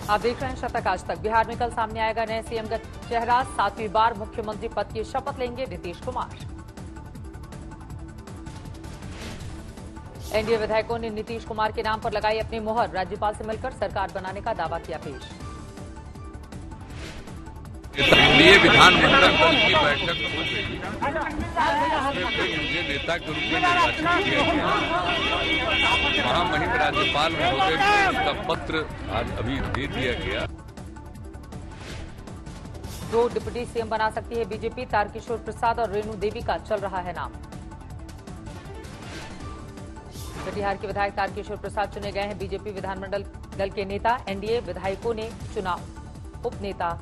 आप देख रहे हैं शतक आज तक। बिहार में कल सामने आएगा नए सीएम का चेहरा। 7वीं बार मुख्यमंत्री पद की शपथ लेंगे नीतीश कुमार। एनडीए विधायकों ने नीतीश कुमार के नाम पर लगाई अपनी मुहर। राज्यपाल से मिलकर सरकार बनाने का दावा किया पेश। एनडीए विधानमंडल दल की बैठक हो गई। मुझे नेता के रूप में निर्वाचित किया गया। महामहिम राज्यपाल महोदय को उसका पत्र आज अभी दे दिया गया। 2 डिप्टी सीएम बना सकती है बीजेपी। तारकिशोर प्रसाद और रेणु देवी का चल रहा है नाम। कटिहार के विधायक तारकिशोर प्रसाद चुने गए हैं बीजेपी विधानमंडल दल के नेता। एनडीए विधायकों ने चुना उपनेता।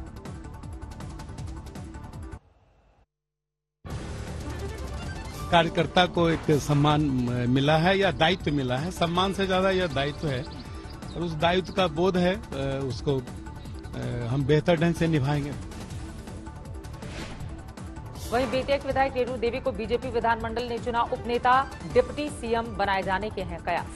कार्यकर्ता को एक सम्मान मिला है या दायित्व मिला है। सम्मान से ज्यादा यह दायित्व है और उस दायित्व का बोध है, उसको हम बेहतर ढंग से निभाएंगे। वहीं बेटिया विधायक रेणु देवी को बीजेपी विधानमंडल ने चुना उपनेता। डिप्टी सीएम बनाए जाने के हैं कयास।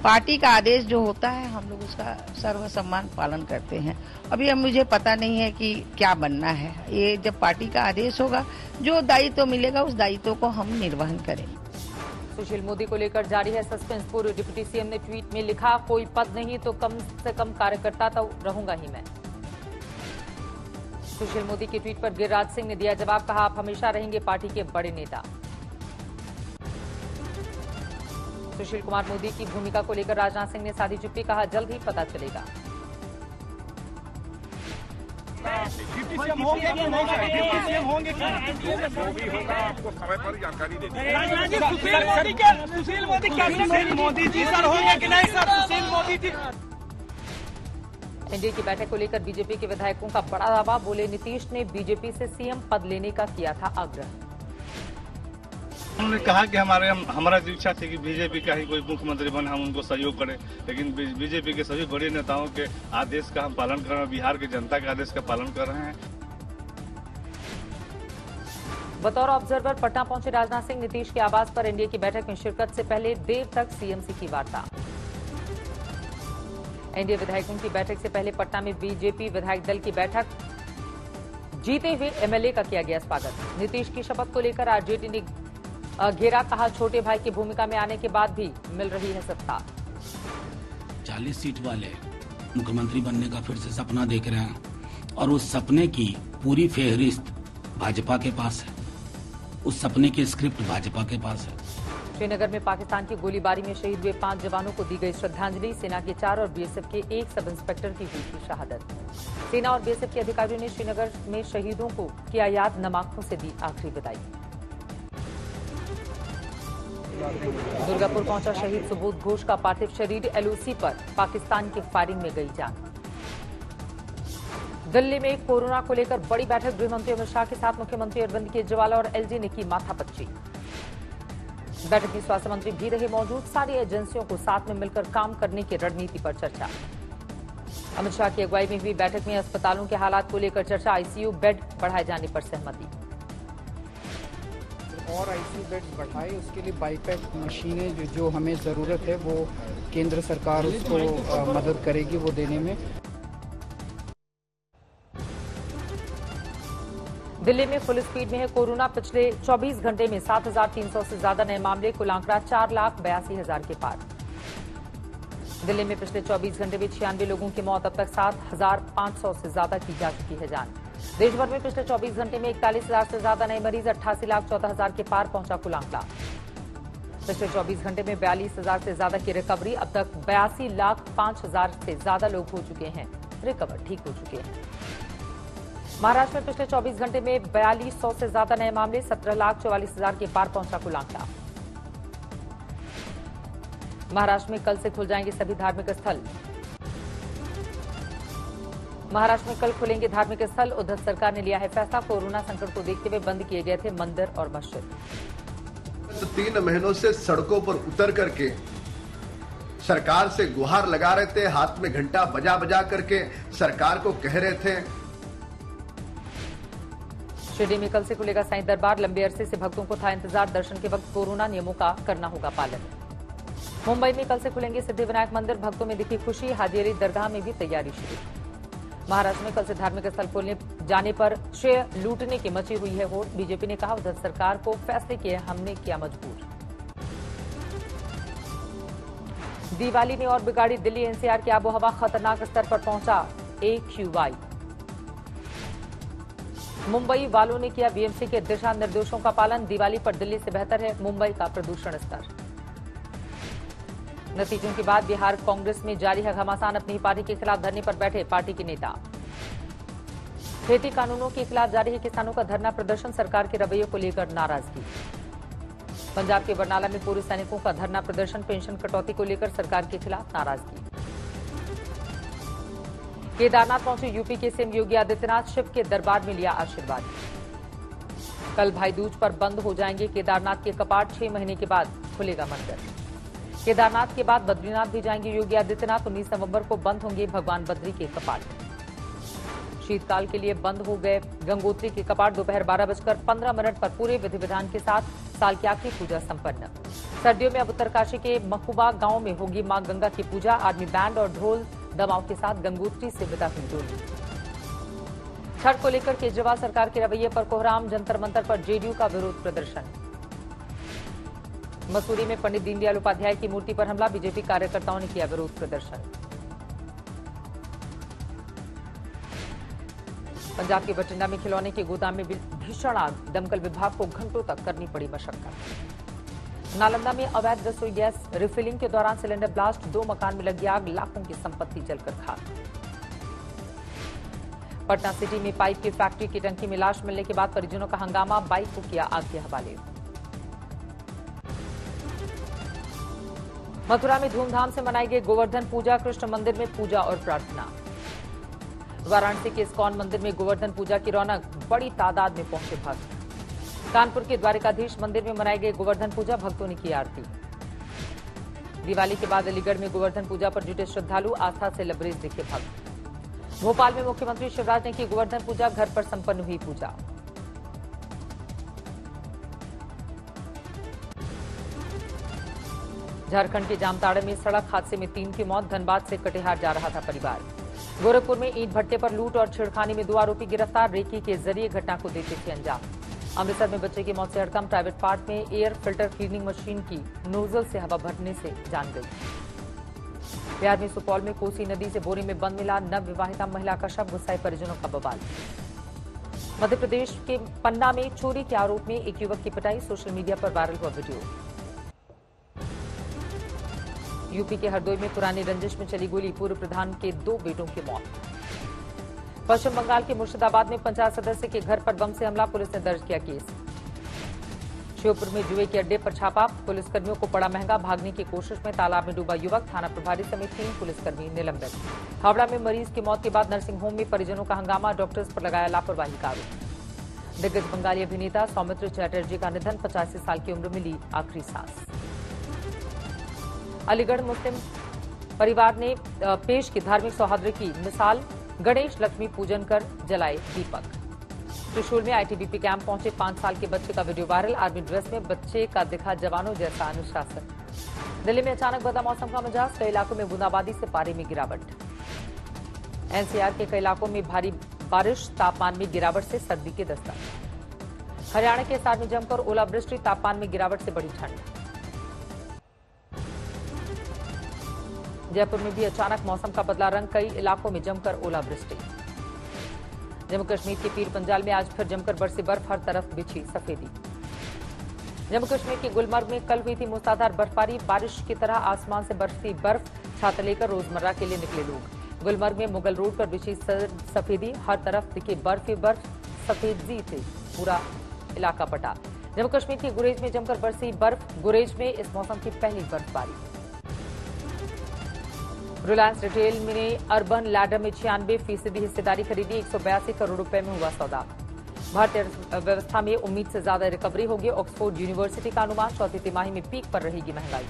पार्टी का आदेश जो होता है हम लोग उसका सर्वसम्मान पालन करते हैं। अभी अब मुझे पता नहीं है कि क्या बनना है। ये जब पार्टी का आदेश होगा, जो दायित्व मिलेगा उस दायित्व को हम निर्वहन करेंगे। सुशील मोदी को लेकर जारी है सस्पेंस। पूर्व डिप्टी सीएम ने ट्वीट में लिखा, कोई पद नहीं तो कम से कम कार्यकर्ता तो रहूंगा ही मैं। सुशील मोदी के ट्वीट पर गिरिराज सिंह ने दिया जवाब। कहा, आप हमेशा रहेंगे पार्टी के बड़े नेता। सुशील कुमार मोदी की भूमिका को लेकर राजनाथ सिंह ने साधी चुप्पी। कहा, जल्द ही पता चलेगा। आपको समय पर जानकारी दे दी। सुशील मोदी जी सर होंगे कि नहीं सर? सुशील मोदी जी। एनडीए की बैठक को लेकर बीजेपी के विधायकों का बड़ा दावा। बोले, नीतीश ने बीजेपी से सीएम पद लेने का किया था आग्रह। उन्होंने कहा कि हमारा जो इच्छा थी कि बीजेपी का ही कोई मुख्यमंत्री बने, हम उनको सहयोग करें, लेकिन बीजेपी के सभी बड़े नेताओं के आदेश का हम पालन कर रहे हैं। बिहार की जनता के आदेश का पालन कर रहे हैं। बतौर ऑब्जर्वर पटना पहुंचे राजनाथ सिंह। नीतीश के आवास पर एनडीए की बैठक में शिरकत से पहले देर तक सीएमसी की वार्ता। एनडीए विधायकों की बैठक से पहले पटना में बीजेपी विधायक दल की बैठक। जीते हुए एमएलए का किया गया स्वागत। नीतीश की शपथ को लेकर आरजेडी ने घेरा। कहा, छोटे भाई की भूमिका में आने के बाद भी मिल रही है सत्ता। 40 सीट वाले मुख्यमंत्री बनने का फिर से सपना देख रहे हैं और उस सपने की पूरी फेहरिस्त भाजपा के पास है। उस सपने की स्क्रिप्ट भाजपा के पास है। श्रीनगर में पाकिस्तान की गोलीबारी में शहीद हुए 5 जवानों को दी गई श्रद्धांजलि। सेना के 4 और बीएसएफ के 1 सब इंस्पेक्टर की हुई थी शहादत। सेना और बीएसएफ के अधिकारियों ने श्रीनगर में शहीदों को किया याद। नम आंखों से दी आखिरी विदाई। दुर्गापुर पहुंचा शहीद सुबोध घोष का पार्थिव शरीर। एलओसी पर पाकिस्तान की फायरिंग में गई जान। दिल्ली में कोरोना को लेकर बड़ी बैठक। गृहमंत्री अमित शाह के साथ मुख्यमंत्री अरविंद केजरीवाल और एलजी ने की माथापच्ची। बैठक में स्वास्थ्य मंत्री भी रहे मौजूद। सारी एजेंसियों को साथ में मिलकर काम करने की रणनीति पर चर्चा। अमित शाह की अगुवाई में हुई बैठक में अस्पतालों के हालात को लेकर चर्चा। आईसीयू बेड बढ़ाए जाने पर सहमति। और आईसीयू बेड्स बढ़ाए, उसके लिए बाईपैक मशीनें जो हमें ज़रूरत है वो केंद्र सरकार उसको मदद करेगी वो देने में। दिल्ली में फुल स्पीड में है कोरोना। पिछले 24 घंटे में 7,300 से ज्यादा नए मामले। कुल आंकड़ा 4,82,000 के पार। दिल्ली में पिछले 24 घंटे में 96 लोगों की मौत। अब तक 7,500 से ज्यादा की जा चुकी है जान। देश भर में पिछले 24 घंटे में 41,000 से ज्यादा नए मरीज। 88,14,000 के पार पहुंचा कुल आंकड़ा। पिछले 24 घंटे में 42,000 से ज्यादा की रिकवरी। अब तक 82,05,000 से ज्यादा लोग हो चुके हैं रिकवर, ठीक हो चुके हैं। महाराष्ट्र में पिछले 24 घंटे में 4,200 से ज्यादा नए मामले। 17,44,000 के पार पहुंचा कुल आंकड़ा। महाराष्ट्र में कल से खुल जाएंगे सभी धार्मिक स्थल। महाराष्ट्र में कल खुलेंगे धार्मिक स्थल। उद्धव सरकार ने लिया है फैसला। कोरोना संकट को देखते हुए बंद किए गए थे मंदिर और मस्जिद। 3 महीनों से सड़कों पर उतर करके सरकार से गुहार लगा रहे थे, हाथ में घंटा बजा बजा करके सरकार को कह रहे थे। शिरडी में कल से खुलेगा साईं दरबार। लंबे अरसे से भक्तों को था इंतजार। दर्शन के वक्त कोरोना नियमों का करना होगा पालन। मुंबई में कल से खुलेंगे सिद्धिविनायक मंदिर, भक्तों में दिखी खुशी, हाजी अली दरगाह में भी तैयारी शुरू। महाराष्ट्र में कल से धार्मिक स्थल खोलने जाने पर श्रेय लूटने की मची हुई है होड़। बीजेपी ने कहा उधर सरकार को फैसले किए हमने किया मजबूर। दिवाली ने और बिगाड़ी दिल्ली एनसीआर की आबोहवा, खतरनाक स्तर पर पहुंचा AQI। मुंबई वालों ने किया बीएमसी के दिशा निर्देशों का पालन, दिवाली पर दिल्ली से बेहतर है मुंबई का प्रदूषण स्तर। नतीजों के बाद बिहार कांग्रेस में जारी है घमासान, अपनी पार्टी के खिलाफ धरने पर बैठे पार्टी के नेता। खेती कानूनों के खिलाफ जारी है किसानों का धरना प्रदर्शन, सरकार के रवैये को लेकर नाराजगी। पंजाब के बरनाला में पूर्व सैनिकों का धरना प्रदर्शन, पेंशन कटौती को लेकर सरकार के खिलाफ नाराजगी। केदारनाथ पहुंचे यूपी के सीएम योगी आदित्यनाथ, शिव के दरबार में लिया आशीर्वाद। कल भाई दूज पर बंद हो जाएंगे केदारनाथ के कपाट, 6 महीने के बाद खुलेगा मंदिर। केदारनाथ के बाद बद्रीनाथ भी जाएंगे योगी आदित्यनाथ, 19 नवंबर को बंद होंगे भगवान बद्री के कपाट। शीतकाल के लिए बंद हो गए गंगोत्री के कपाट, दोपहर 12:15 पर पूरे विधि विधान के साथ साल की आखिरी पूजा संपन्न। सर्दियों में अब उत्तरकाशी के मखुबा गांव में होगी मां गंगा की पूजा, आर्मी बैंड और ढोल दमाओं के साथ गंगोत्री से विदा हुई डोली। छठ को लेकर केजरीवाल सरकार के रवैये पर कोहराम, जंतर मंतर पर जेडीयू का विरोध प्रदर्शन। मसूरी में पंडित दीनदयाल उपाध्याय की मूर्ति पर हमला, बीजेपी कार्यकर्ताओं ने किया विरोध प्रदर्शन। पंजाब के बठिंडा में खिलौने के गोदाम में भीषण आग, दमकल विभाग को घंटों तक करनी पड़ी मशक्कत। नालंदा में अवैध रसोई गैस रिफिलिंग के दौरान सिलेंडर ब्लास्ट, 2 मकान में लगी आग, लाखों की संपत्ति जलकर खाक। पटना सिटी में पाइप की फैक्ट्री की टंकी में लाश मिलने के बाद परिजनों का हंगामा, बाइक को किया आग के हवाले। मथुरा में धूमधाम से मनाई गई गोवर्धन पूजा, कृष्ण मंदिर में पूजा और प्रार्थना। वाराणसी के इस्कॉन मंदिर में गोवर्धन पूजा की रौनक, बड़ी तादाद में पहुंचे भक्त। कानपुर के द्वारिकाधीश मंदिर में मनाई गई गोवर्धन पूजा, भक्तों ने की आरती। दिवाली के बाद अलीगढ़ में गोवर्धन पूजा पर जुटे श्रद्धालु, आस्था से लबरेज दिखे भक्त। भोपाल में मुख्यमंत्री शिवराज ने की गोवर्धन पूजा, घर पर संपन्न हुई पूजा। झारखंड के जामताड़ा में सड़क हादसे में 3 की मौत, धनबाद से कटिहार जा रहा था परिवार। गोरखपुर में ईंट भट्टे पर लूट और छेड़खानी में 2 आरोपी गिरफ्तार, रेकी के जरिए घटना को देते थे अंजाम। अमृतसर में बच्चे की मौत से हड़कंप, प्राइवेट पार्ट में एयर फिल्टर क्लीनिंग मशीन की नोजल से हवा भरने से जान गई। बिहार में सुपौल में कोसी नदी से बोरी में बंद मिला नवविवाहिता महिला का शव, गुस्साए परिजनों का बवाल। मध्य प्रदेश के पन्ना में चोरी के आरोप में एक युवक की पिटाई, सोशल मीडिया पर वायरल हुआ वीडियो। यूपी के हरदोई में पुरानी रंजिश में चली गोली, पूर्व प्रधान के 2 बेटों की मौत। पश्चिम बंगाल के मुर्शिदाबाद में पंचायत सदस्य के घर पर बम से हमला, पुलिस ने दर्ज किया केस। श्योपुर में जुए के अड्डे पर छापा, पुलिसकर्मियों को पड़ा महंगा, भागने की कोशिश में तालाब में डूबा युवक, थाना प्रभारी समेत 3 पुलिसकर्मी निलंबित। हावड़ा में मरीज की मौत के बाद नर्सिंग होम में परिजनों का हंगामा, डॉक्टर्स पर लगाया लापरवाही का आरोप। दिग्गज बंगाली अभिनेता सौमित्र चैटर्जी का निधन, 85 साल की उम्र में ली आखिरी सांस। अलीगढ़ मुस्लिम परिवार ने पेश की धार्मिक सौहार्द की मिसाल, गणेश लक्ष्मी पूजन कर जलाए दीपक। त्रिशूल में आईटीबीपी कैंप पहुंचे 5 साल के बच्चे का वीडियो वायरल, आर्मी ड्रेस में बच्चे का दिखा जवानों जैसा अनुशासन। दिल्ली में अचानक बदला मौसम का मिजाज, कई इलाकों में बूंदाबांदी से पारे में गिरावट। एनसीआर के कई इलाकों में भारी बारिश, तापमान में गिरावट से सर्दी के दस्तक। हरियाणा के हिसार में जमकर ओलावृष्टि, तापमान में गिरावट से बढ़ी ठंड। जयपुर में भी अचानक मौसम का बदला रंग, कई इलाकों में जमकर ओलावृष्टि। जम्मू कश्मीर के पीर पंजाल में आज फिर जमकर बरसी बर्फ, हर तरफ बिछी सफेदी। जम्मू कश्मीर के गुलमर्ग में कल हुई थी मूसलाधार बर्फबारी, बारिश की तरह आसमान से बरसती बर्फ, छाता लेकर रोजमर्रा के लिए निकले लोग। गुलमर्ग में मुगल रोड पर बिछी सफेदी, हर तरफ दिखी बर्फ ही बर्फ, सफेदी से पूरा इलाका पटा। जम्मू कश्मीर के गुरेज में जमकर बरसी बर्फ, गुरेज में इस मौसम की पहली बर्फबारी। रिलायंस रिटेल ने अर्बन लैडर में 96% हिस्सेदारी खरीदी, 182 करोड़ रुपए में हुआ सौदा। भारतीय व्यवस्था में उम्मीद से ज्यादा रिकवरी होगी, ऑक्सफोर्ड यूनिवर्सिटी का अनुमान, चौथी तिमाही में पीक पर रहेगी महंगाई।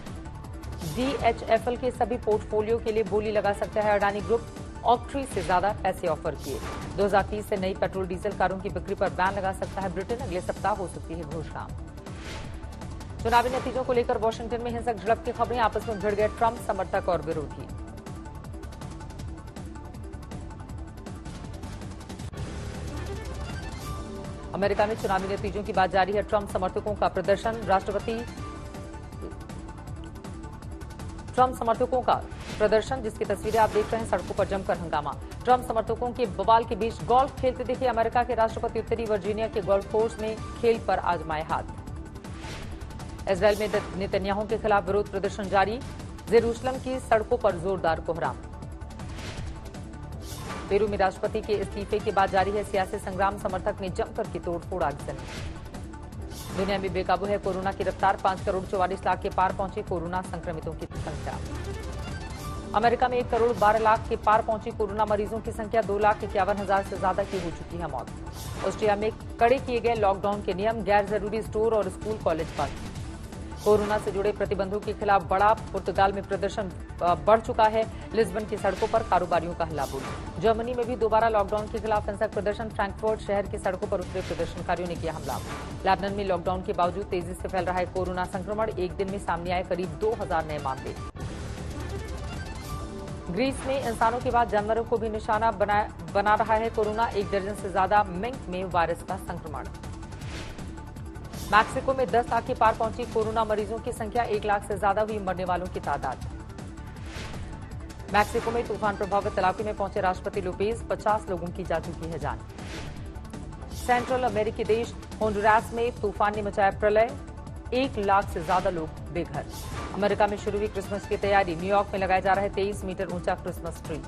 DHFL के सभी पोर्टफोलियो के लिए बोली लगा सकता है अडानी ग्रुप, ऑक्ट्री से ज्यादा पैसे ऑफर किए। 2030 से नई पेट्रोल डीजल कारों की बिक्री पर बैन लगा सकता है ब्रिटेन, अगले सप्ताह हो सकती है घोषणा। चुनावी नतीजों को लेकर वॉशिंगटन में हिंसक झड़प की खबरें, आपस में भिड़ गए ट्रंप समर्थक और विरोधी। अमेरिका में चुनावी नतीजों की बात जारी है। ट्रंप समर्थकों का प्रदर्शन, ट्रंप समर्थकों का प्रदर्शन जिसकी तस्वीरें आप देख रहे हैं, सड़कों पर जमकर हंगामा। ट्रंप समर्थकों के बवाल के बीच गोल्फ खेलते दिखे अमेरिका के राष्ट्रपति उत्तरी वर्जीनिया के गोल्फ कोर्स में खेल पर आजमाए हाथ। इजरायल में नेतन्याहू के खिलाफ विरोध प्रदर्शन जारी, जेरूसलम की सड़कों पर जोरदार कोहराम। पेरू में राष्ट्रपति के इस्तीफे के बाद जारी है सियासी संग्राम, समर्थक ने जमकर की तोड़फोड़ आगजनी। दुनिया में बेकाबू है कोरोना की रफ्तार, 5 करोड़ 44 लाख के पार पहुंची कोरोना संक्रमितों की संख्या। अमेरिका में 1 करोड़ 12 लाख के पार पहुंची कोरोना मरीजों की संख्या, 2,51,000 से ज्यादा की हो चुकी है मौत। ऑस्ट्रिया में कड़े किए गए लॉकडाउन के नियम, गैर जरूरी स्टोर और स्कूल कॉलेज बंद। कोरोना से जुड़े प्रतिबंधों के खिलाफ बड़ा पुर्तगाल में प्रदर्शन बढ़ चुका है, लिस्बन की सड़कों पर कारोबारियों का हल्लाबोल। जर्मनी में भी दोबारा लॉकडाउन के खिलाफ हिंसक प्रदर्शन, फ्रैंकफर्ट शहर की सड़कों पर उतरे प्रदर्शनकारियों ने किया हमला। लेबनान में लॉकडाउन के बावजूद तेजी से फैल रहा है कोरोना संक्रमण, एक दिन में सामने आए करीब 2000 नए मामले। ग्रीस में इंसानों के बाद जानवरों को भी निशाना बना रहा है कोरोना, 1 दर्जन से ज्यादा मिंक में वायरस का संक्रमण। मैक्सिको में 10 लाख के पार पहुंची कोरोना मरीजों की संख्या, 1 लाख से ज्यादा हुई मरने वालों की तादाद। मैक्सिको में तूफान प्रभावित इलाके में पहुंचे राष्ट्रपति लोपेज, 50 लोगों की जा चुकी है जान। सेंट्रल अमेरिकी देश होंडुरास में तूफान ने मचाया प्रलय, 1 लाख से ज्यादा लोग बेघर। अमेरिका में शुरू हुई क्रिसमस की तैयारी, न्यूयॉर्क में लगाए जा रहे 23 मीटर ऊंचा क्रिसमस ट्री।